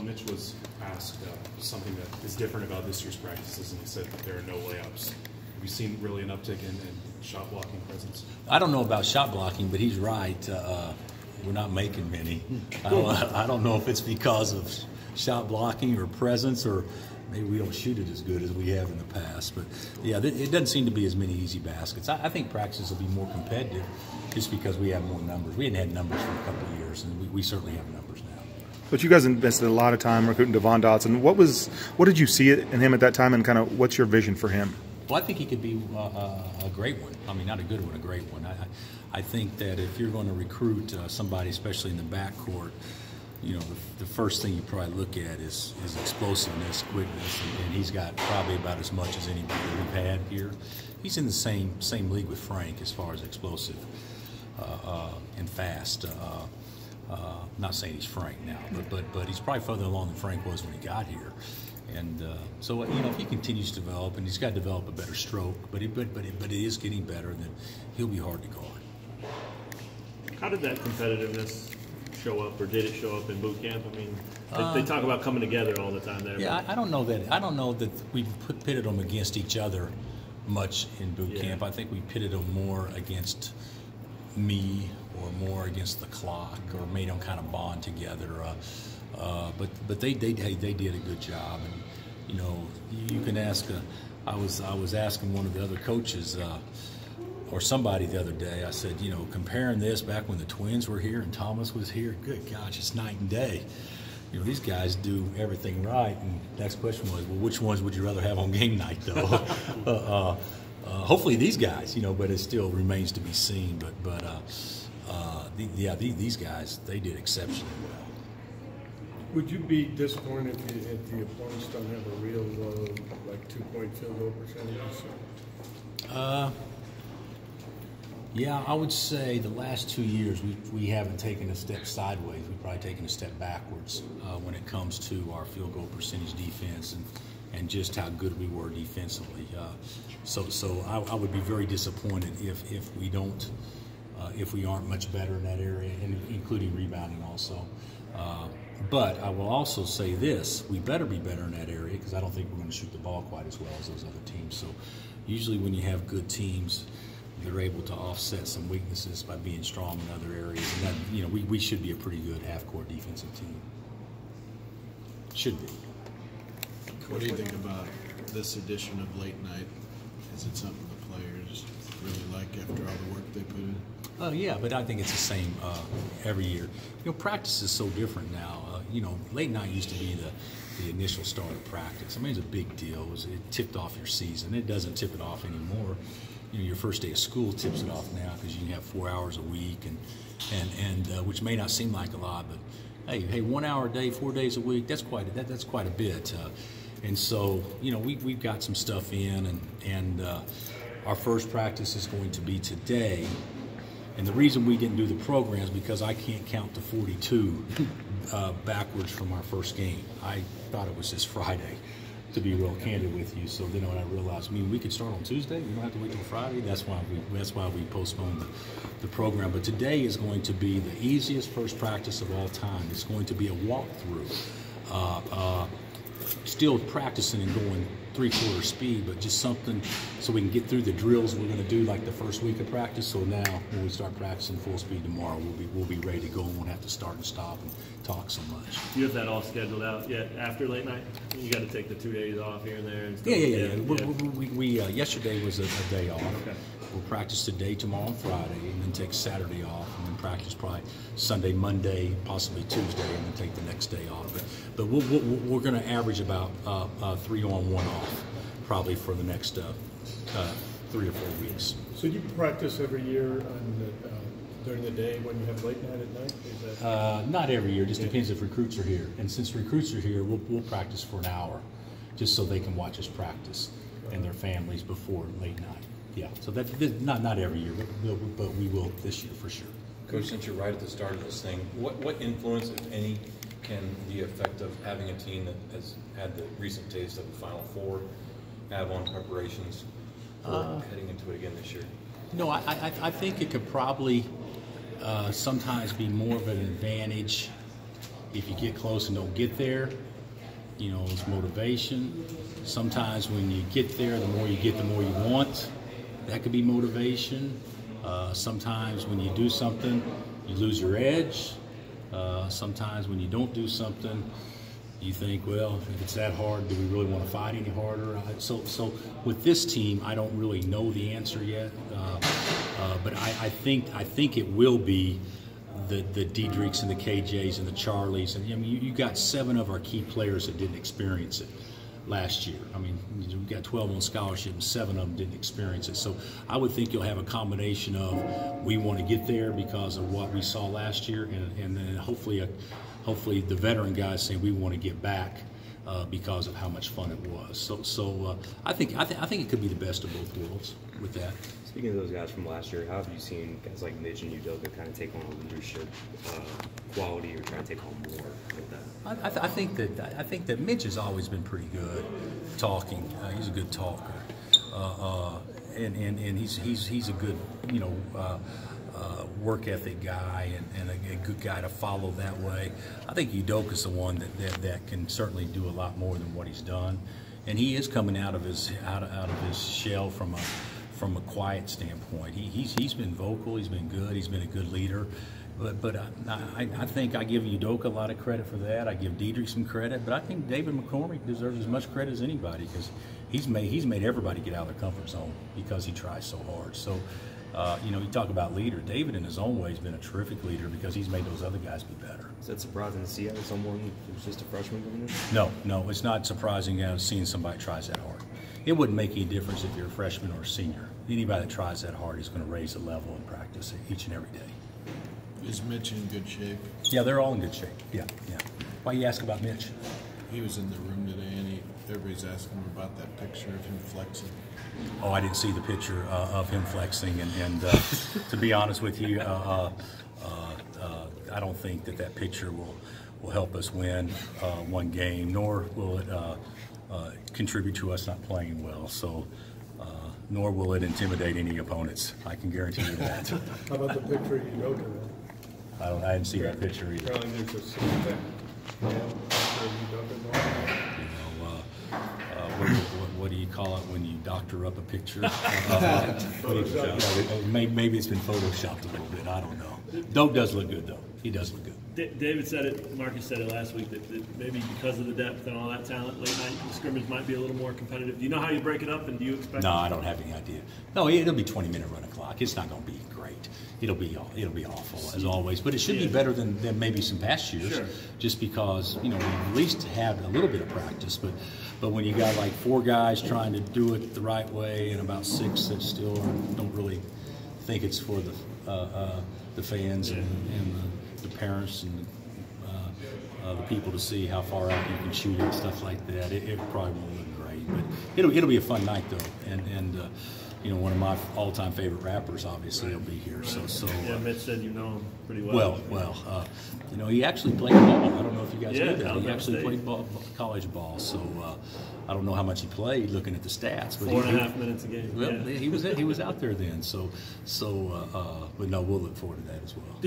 Mitch was asked something that is different about this year's practices, and he said that there are no layups. Have you seen really an uptick in shot blocking presence? I don't know about shot blocking, but he's right. We're not making many. I don't know if it's because of shot blocking or presence, or maybe we don't shoot it as good as we have in the past. But yeah, it doesn't seem to be as many easy baskets. I think practices will be more competitive just because we have more numbers. We hadn't had numbers for a couple of years, and we certainly have numbers now. But you guys invested a lot of time recruiting Devon Dotson. What did you see in him at that time, and kind of what's your vision for him? Well, I think he could be a great one. I mean, not a good one, a great one. I think that if you're going to recruit somebody, especially in the backcourt, you know, the first thing you probably look at is explosiveness, quickness, and he's got probably about as much as anybody we've had here. He's in the same league with Frank as far as explosive and fast. Not saying he's Frank now, but he's probably further along than Frank was when he got here. And so, you know, if he continues to develop, and he's got to develop a better stroke, but it is getting better, then he'll be hard to guard. How did that competitiveness show up, or did it show up in boot camp? I mean, they talk about coming together all the time there. Yeah, I don't know that we pitted them against each other much in boot camp. I think we pitted them more against me or more against the clock, or made them kind of bond together. But they did a good job, and you know, you can ask. I was asking one of the other coaches or somebody the other day. I said, you know, comparing this back when the Twins were here and Thomas was here, good gosh, it's night and day. You know, these guys do everything right. And next question was, well, which ones would you rather have on game night, though? Hopefully these guys, you know, but it still remains to be seen. These guys, they did exceptionally well. Would you be disappointed if the opponents don't have a real low, like 2-point field goal percentage? Yeah, I would say the last 2 years we haven't taken a step sideways. We've probably taken a step backwards when it comes to our field goal percentage defense and just how good we were defensively. So I would be very disappointed if we don't, if we aren't much better in that area, and including rebounding also. But I will also say this: we better be better in that area, because I don't think we're going to shoot the ball quite as well as those other teams. So usually when you have good teams, they're able to offset some weaknesses by being strong in other areas. And that, you know, we should be a pretty good half-court defensive team. Should be. What do you think about this edition of late night? Is it something the players really like after all the work they put in? Yeah, but I think it's the same every year. You know, practice is so different now. You know, late night used to be the initial start of practice. I mean, it's a big deal. It tipped off your season. It doesn't tip it off anymore. You know, your first day of school tips it off now, because you can have 4 hours a week, and which may not seem like a lot, but hey, 1 hour a day, 4 days a week, that's quite a bit. And so, you know, we've got some stuff in, and our first practice is going to be today. And the reason we didn't do the program is because I can't count to 42 backwards from our first game. I thought it was this Friday, to be real candid with you. So then when I realized, I mean, we could start on Tuesday. We don't have to wait till Friday. That's why we postponed the program. But today is going to be the easiest first practice of all time. It's going to be a walkthrough. Still practicing and going 3/4 speed, but just something so we can get through the drills we're going to do like the first week of practice. So now when we start practicing full speed tomorrow, we'll be ready to go and won't have to start and stop and talk so much. Do you have that all scheduled out yet after late night? You got to take the 2 days off here and there and stuff. Yeah. Yesterday was a day off. Okay. We'll practice today, tomorrow, and Friday, and then take Saturday off, and then practice probably Sunday, Monday, possibly Tuesday, and then take the next day off. But we're going to average about 3 on, 1 off, probably for the next 3 or 4 weeks. So you practice every year during the day when you have late night at night? Is that... Not every year. Just depends if recruits are here. And since recruits are here, we'll practice for an hour, just so they can watch us practice and their families before late night. Yeah, so that's not every year, but we will this year for sure. Coach, since you're right at the start of this thing, what influence, if any, can the effect of having a team that has had the recent taste of the Final Four have on preparations for heading into it again this year? No, I think it could probably sometimes be more of an advantage If you get close and don't get there, you know, it's motivation. Sometimes when you get there, the more you get, the more you want. That could be motivation. Sometimes when you do something, you lose your edge. Sometimes when you don't do something, you think, well, if it's that hard, do we really want to fight any harder? So with this team, I don't really know the answer yet, but I think it will be the Diedrichs and the KJs and the Charlies. And I mean, you got 7 of our key players that didn't experience it last year. I mean, we got 12 on scholarship and 7 of them didn't experience it. So I would think you'll have a combination of we want to get there because of what we saw last year, and then hopefully the veteran guys say we want to get back because of how much fun it was. So I think it could be the best of both worlds with that. Speaking of those guys from last year, how have you seen guys like Mitch and Udoka kind of take on a leadership quality or try to take on more with that? I think that Mitch has always been pretty good talking. He's a good talker, and he's a good, you know, work ethic guy and a good guy to follow that way. I think Udoka's the one that can certainly do a lot more than what he's done, and he is coming out of his shell from a quiet standpoint. He's been vocal. He's been good. He's been a good leader. But I think I give Udoka a lot of credit for that. I give Diedrich some credit, but I think David McCormick deserves as much credit as anybody because he's made everybody get out of their comfort zone because he tries so hard. So, you know, you talk about leader. David, in his own way, has been a terrific leader because he's made those other guys be better. Is that surprising to see out of someone who's just a freshman coming in? No, it's not surprising seeing somebody tries that hard. It wouldn't make any difference if you're a freshman or a senior. Anybody that tries that hard is going to raise the level in practice each and every day. Is Mitch in good shape? Yeah, they're all in good shape. Yeah. Why you ask about Mitch? He was in the room today, and everybody's asking him about that picture of him flexing. Oh, I didn't see the picture of him flexing, and to be honest with you, I don't think that picture will help us win one game, nor will it contribute to us not playing well. So, nor will it intimidate any opponents. I can guarantee you that. How about the picture of Udoka? I didn't see that picture either. Probably there's a picture of Udoka. What do you call it when you doctor up a picture? Maybe it's been photoshopped a little bit. I don't know. Doak does look good, though. He does look good. David said it, Marcus said it last week, that maybe because of the depth and all that talent, late night scrimmage might be a little more competitive. Do you know how you break it up, and do you expect? No, I don't have any idea. No, it'll be 20-minute run o'clock. It's not going to be great. It'll be awful as always, but it should be better than maybe some past years. Sure. Just because we at least have a little bit of practice, but when you got like 4 guys trying to do it the right way and about 6 that still don't really think it's for the fans and the parents and the people to see how far out you can shoot and stuff like that, it probably won't look great. But it'll be a fun night though, and one of my all-time favorite rappers obviously will be here. So yeah, Mitch said you know him pretty well. Well, he actually played ball. I don't know if you guys knew that. He actually played college ball. So I don't know how much he played. Looking at the stats, but 4.5 minutes a game. Well, he was out there then. So but no, we'll look forward to that as well.